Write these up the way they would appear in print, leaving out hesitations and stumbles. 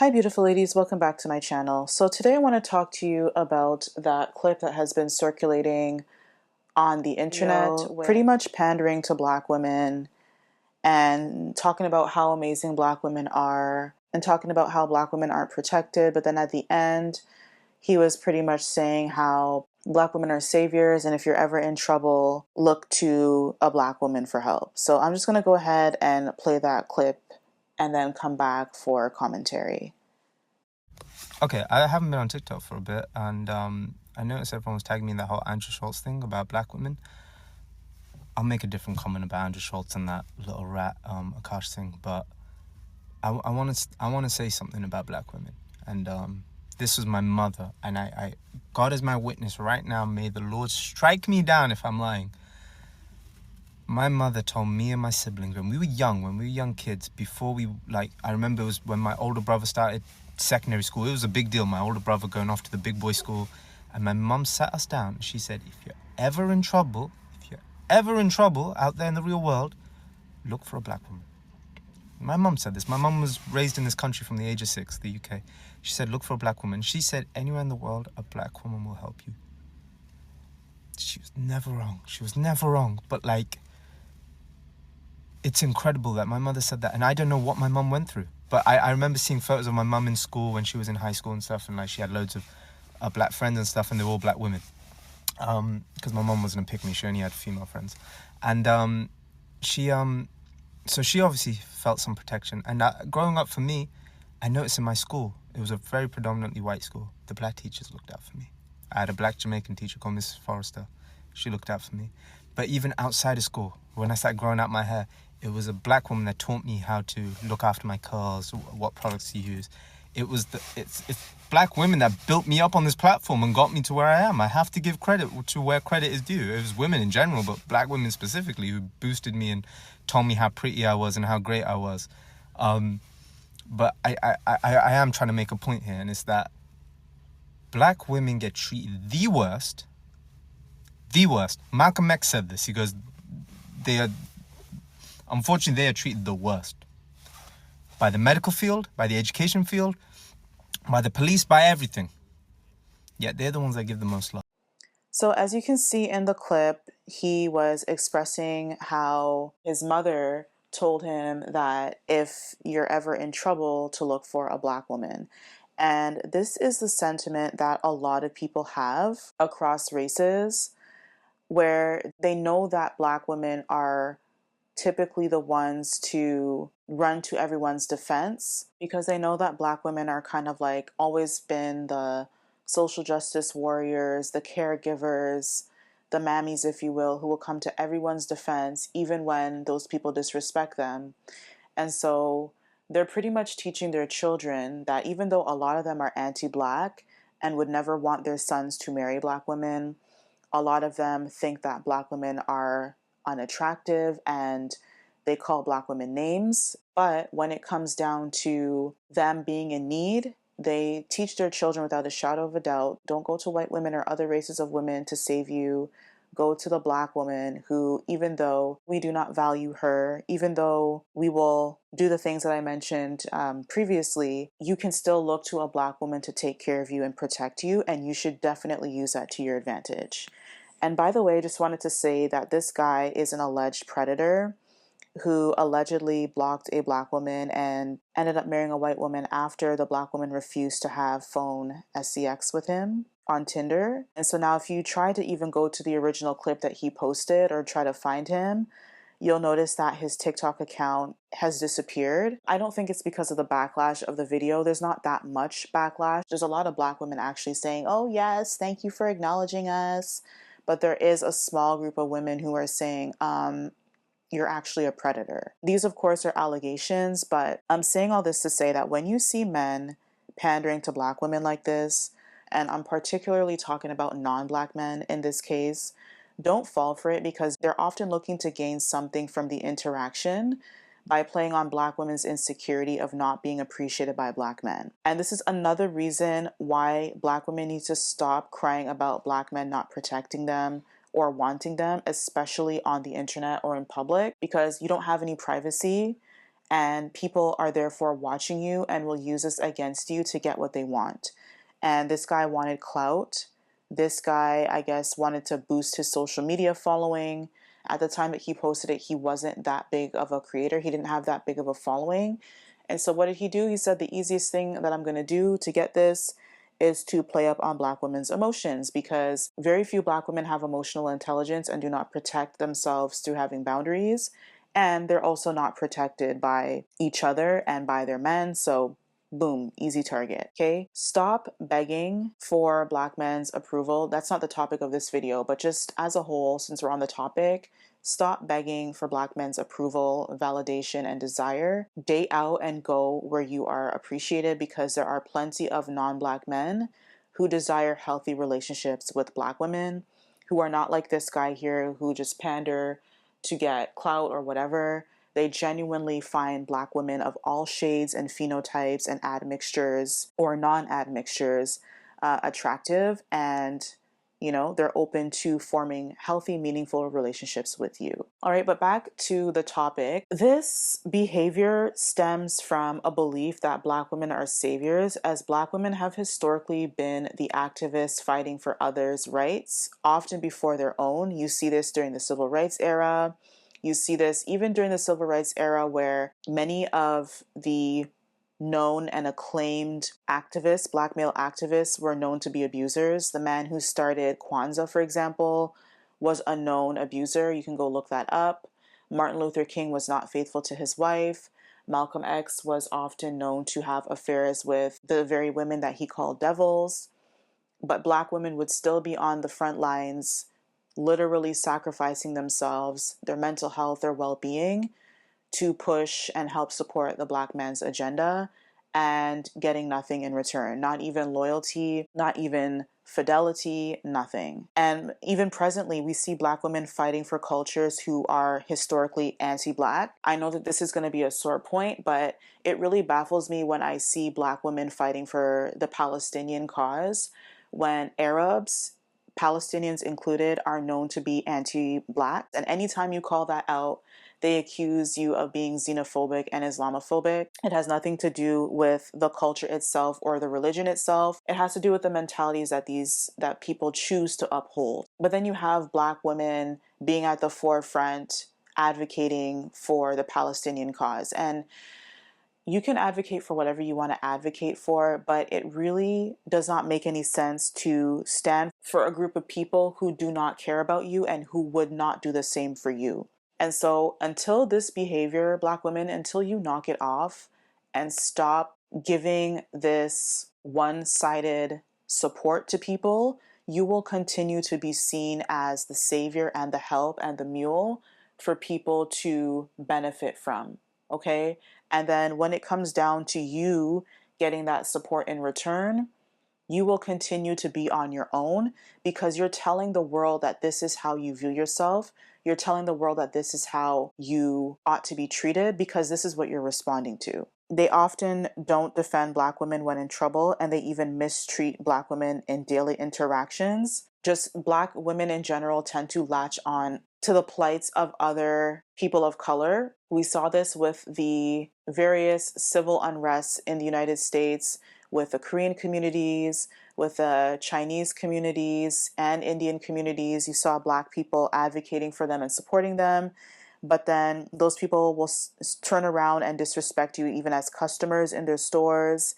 Hi beautiful ladies, welcome back to my channel. So today I want to talk to you about that clip that has been circulating on the internet, pretty much pandering to black women and talking about how amazing black women are and talking about how black women aren't protected. But then at the end, he was pretty much saying how black women are saviors, and if you're ever in trouble, look to a black woman for help. So I'm just going to go ahead and play that clip and then come back for commentary. Okay, I haven't been on TikTok for a bit, and I noticed everyone was tagging me in that whole Andrew Schultz thing about black women. I'll make a different comment about Andrew Schultz and that little rat Akash thing, but I want to say something about black women. And this was my mother, and I God is my witness right now. May the Lord strike me down if I'm lying. My mother told me and my siblings when we were young kids, before I remember it was when my older brother started secondary school. It was a big deal, my older brother going off to the big boy school, and my mum sat us down and she said, if you're ever in trouble out there in the real world, look for a black woman. My mum said this. My mum was raised in this country from the age of 6, the UK. She said, look for a black woman. She said, anywhere in the world, a black woman will help you. She was never wrong. But it's incredible that my mother said that, and I don't know what my mum went through. But I remember seeing photos of my mum in school when she was in high school and stuff, and she had loads of black friends and stuff, and they were all black women. Because my mum wasn't a pick-me, she only had female friends. And so she obviously felt some protection. And growing up for me, I noticed in my school, it was a very predominantly white school, the black teachers looked out for me. I had a black Jamaican teacher called Mrs. Forrester. She looked out for me. But even outside of school, when I started growing out my hair, it was a black woman that taught me how to look after my curls, what products to use. It's black women that built me up on this platform and got me to where I am. I have to give credit to where credit is due. It was women in general, but black women specifically, who boosted me and told me how pretty I was and how great I was. But I am trying to make a point here, and it's that black women get treated the worst. Malcolm X said this. He goes, unfortunately, they are treated the worst. By the medical field, by the education field, by the police, by everything. Yet they're the ones that give the most love. So as you can see in the clip, he was expressing how his mother told him that if you're ever in trouble, to look for a black woman. And this is the sentiment that a lot of people have across races, where they know that black women are typically the ones to run to everyone's defense, because they know that black women are kind of always been the social justice warriors, the caregivers, the mammies, if you will, who will come to everyone's defense even when those people disrespect them. And so they're pretty much teaching their children that even though a lot of them are anti-black and would never want their sons to marry black women, a lot of them think that black women are unattractive and they call black women names. But when it comes down to them being in need, they teach their children without a shadow of a doubt, don't go to white women or other races of women to save you. Go to the black woman who, even though we do not value her, even though we will do the things that I mentioned previously, you can still look to a black woman to take care of you and protect you, and you should definitely use that to your advantage. And by the way, just wanted to say that this guy is an alleged predator who allegedly blocked a black woman and ended up marrying a white woman after the black woman refused to have phone SCX with him on Tinder. And so now if you try to even go to the original clip that he posted or try to find him, you'll notice that his TikTok account has disappeared. I don't think it's because of the backlash of the video. There's not that much backlash. There's a lot of black women actually saying, oh yes, thank you for acknowledging us. But there is a small group of women who are saying, you're actually a predator. These, of course, are allegations, but I'm saying all this to say that when you see men pandering to black women like this, and I'm particularly talking about non-black men in this case, don't fall for it, because they're often looking to gain something from the interaction by playing on black women's insecurity of not being appreciated by black men. And this is another reason why black women need to stop crying about black men not protecting them or wanting them, especially on the internet or in public, because you don't have any privacy and people are therefore watching you and will use this against you to get what they want. And this guy wanted clout. This guy, I guess, wanted to boost his social media following. At the time that he posted it, he wasn't that big of a creator. He didn't have that big of a following. And so what did he do? He said, the easiest thing that I'm going to do to get this is to play up on Black women's emotions, because very few Black women have emotional intelligence and do not protect themselves through having boundaries. And they're also not protected by each other and by their men. So boom, easy target. Okay, stop begging for Black men's approval. That's not the topic of this video, but just as a whole, since we're on the topic, stop begging for Black men's approval, validation, and desire. Date out and go where you are appreciated, because there are plenty of non-Black men who desire healthy relationships with Black women, who are not like this guy here who just pander to get clout or whatever. They genuinely find Black women of all shades and phenotypes and admixtures or non-admixtures attractive, and they're open to forming healthy, meaningful relationships with you. All right, but back to the topic. This behavior stems from a belief that Black women are saviors, as Black women have historically been the activists fighting for others' rights, often before their own. You see this during the Civil Rights era. You see this even during the Civil Rights era, where many of the known and acclaimed activists, Black male activists, were known to be abusers. The man who started Kwanzaa, for example, was a known abuser. You can go look that up. Martin Luther King was not faithful to his wife. Malcolm X was often known to have affairs with the very women that he called devils. But Black women would still be on the front lines, literally sacrificing themselves, their mental health, their well-being, to push and help support the Black man's agenda, and getting nothing in return. Not even loyalty, not even fidelity, nothing. And even presently, we see Black women fighting for cultures who are historically anti-Black. I know that this is going to be a sore point, but it really baffles me when I see Black women fighting for the Palestinian cause, when Arabs, Palestinians included, are known to be anti-Black. And anytime you call that out, they accuse you of being xenophobic and Islamophobic. It has nothing to do with the culture itself or the religion itself. It has to do with the mentalities that people choose to uphold. But then you have Black women being at the forefront advocating for the Palestinian cause. And you can advocate for whatever you want to advocate for, but it really does not make any sense to stand for a group of people who do not care about you and who would not do the same for you. And so until this behavior, Black women, until you knock it off and stop giving this one-sided support to people, you will continue to be seen as the savior and the help and the mule for people to benefit from. Okay? And then when it comes down to you getting that support in return, you will continue to be on your own, because you're telling the world that this is how you view yourself. You're telling the world that this is how you ought to be treated, because this is what you're responding to. They often don't defend Black women when in trouble, and they even mistreat Black women in daily interactions. Just Black women in general tend to latch on to the plights of other people of color. We saw this with the various civil unrest in the United States, with the Korean communities, with the Chinese communities and Indian communities. You saw Black people advocating for them and supporting them, but then those people will turn around and disrespect you even as customers in their stores,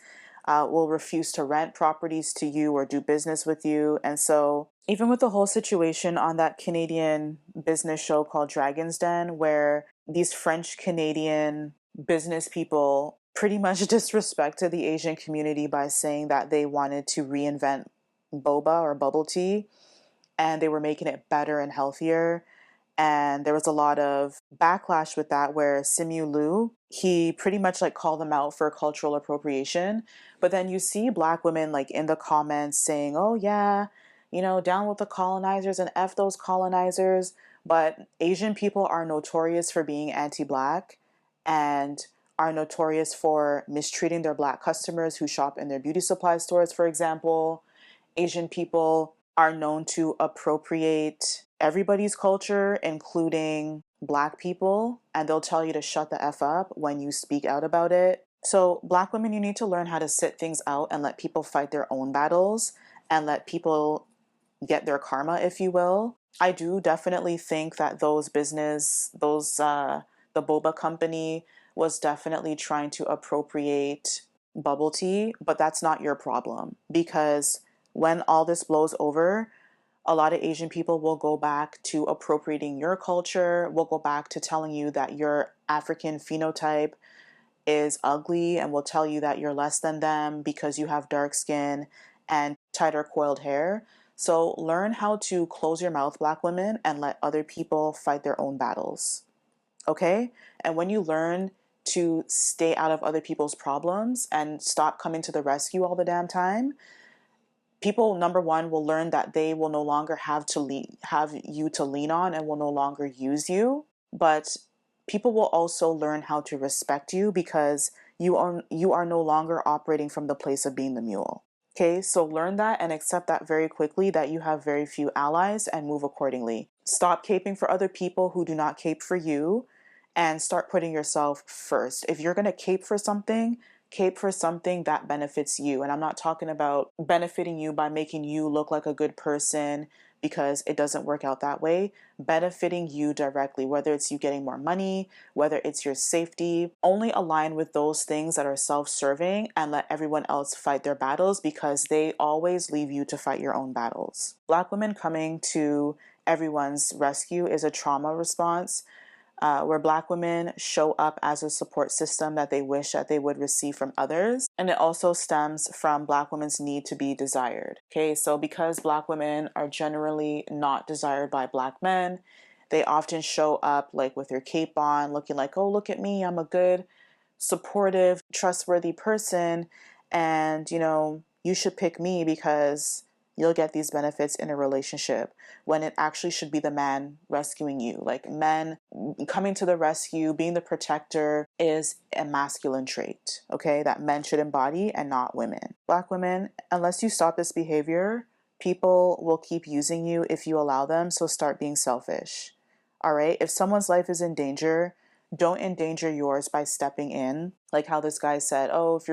will refuse to rent properties to you or do business with you. And so even with the whole situation on that Canadian business show called Dragon's Den, where these French Canadian business people pretty much disrespected the Asian community by saying that they wanted to reinvent boba or bubble tea, and they were making it better and healthier. And there was a lot of backlash with that, where Simu Liu, he pretty much like called them out for cultural appropriation. But then you see Black women like in the comments saying, oh yeah, down with the colonizers and F those colonizers. But Asian people are notorious for being anti-Black and are notorious for mistreating their Black customers who shop in their beauty supply stores, for example. Asian people are known to appropriate everybody's culture, including black people and they'll tell you to shut the F up when you speak out about it. So, black women, you need to learn how to sit things out and let people fight their own battles and let people get their karma, if you will. I do definitely think that the boba company was definitely trying to appropriate bubble tea, but that's not your problem because when all this blows over, a lot of Asian people will go back to appropriating your culture, will go back to telling you that your African phenotype is ugly and will tell you that you're less than them because you have dark skin and tighter coiled hair. So learn how to close your mouth, black women, and let other people fight their own battles. Okay? And when you learn to stay out of other people's problems and stop coming to the rescue all the damn time, people, number one, will learn that they will no longer have you to lean on and will no longer use you. But people will also learn how to respect you because you are no longer operating from the place of being the mule. Okay, so learn that and accept that very quickly, that you have very few allies, and move accordingly. Stop caping for other people who do not cape for you and start putting yourself first. If you're going to cape for something that benefits you. And I'm not talking about benefiting you by making you look like a good person, because it doesn't work out that way. Benefiting you directly, whether it's you getting more money, whether it's your safety. Only align with those things that are self-serving and let everyone else fight their battles, because they always leave you to fight your own battles. Black women coming to everyone's rescue is a trauma response, where black women show up as a support system that they wish that they would receive from others. And it also stems from black women's need to be desired. Okay, so because black women are generally not desired by black men, they often show up like with their cape on, looking like, oh, look at me, I'm a good, supportive, trustworthy person, and you should pick me because you'll get these benefits in a relationship, when it actually should be the man rescuing you. Like, men coming to the rescue, being the protector, is a masculine trait, okay, that men should embody and not women. Black women, unless you stop this behavior, people will keep using you if you allow them, so start being selfish. All right, if someone's life is in danger, don't endanger yours by stepping in. Like how this guy said, oh, if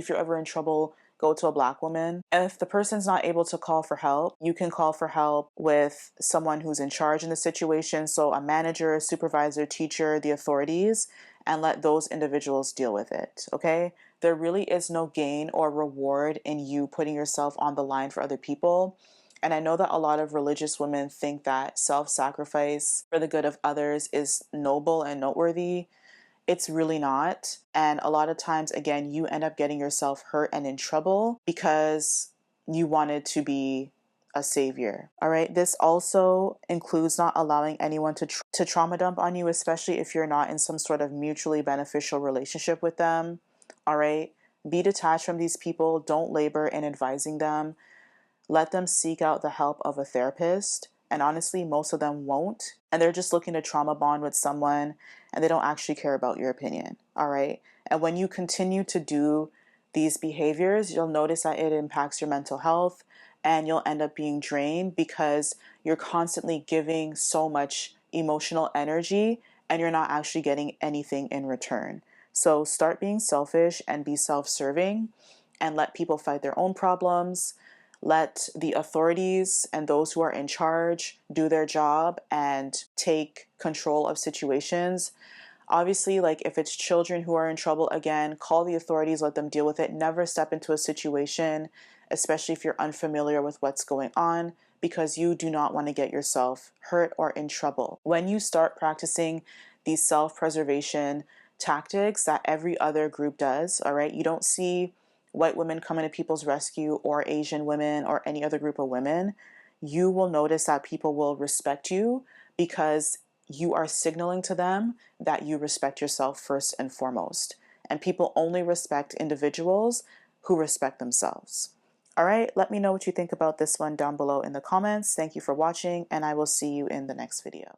you're ever in trouble, go to a black woman. And if the person's not able to call for help, you can call for help with someone who's in charge in the situation. So a manager, a supervisor, teacher, the authorities, and let those individuals deal with it. Okay? There really is no gain or reward in you putting yourself on the line for other people. And I know that a lot of religious women think that self-sacrifice for the good of others is noble and noteworthy. It's really not. And a lot of times, again, you end up getting yourself hurt and in trouble because you wanted to be a savior. All right. This also includes not allowing anyone to trauma dump on you, especially if you're not in some sort of mutually beneficial relationship with them. All right. Be detached from these people. Don't labor in advising them. Let them seek out the help of a therapist. And honestly, most of them won't. And they're just looking to trauma bond with someone, and they don't actually care about your opinion. All right. And when you continue to do these behaviors, you'll notice that it impacts your mental health, and you'll end up being drained because you're constantly giving so much emotional energy and you're not actually getting anything in return. So start being selfish and be self-serving and let people fight their own problems. Let the authorities and those who are in charge do their job and take control of situations. Obviously, like if it's children who are in trouble, again, call the authorities, let them deal with it. Never step into a situation, especially if you're unfamiliar with what's going on, because you do not want to get yourself hurt or in trouble. When you start practicing these self-preservation tactics that every other group does, all right, you don't see white women coming to people's rescue or Asian women or any other group of women, you will notice that people will respect you because you are signaling to them that you respect yourself first and foremost. And people only respect individuals who respect themselves. All right, let me know what you think about this one down below in the comments. Thank you for watching, and I will see you in the next video.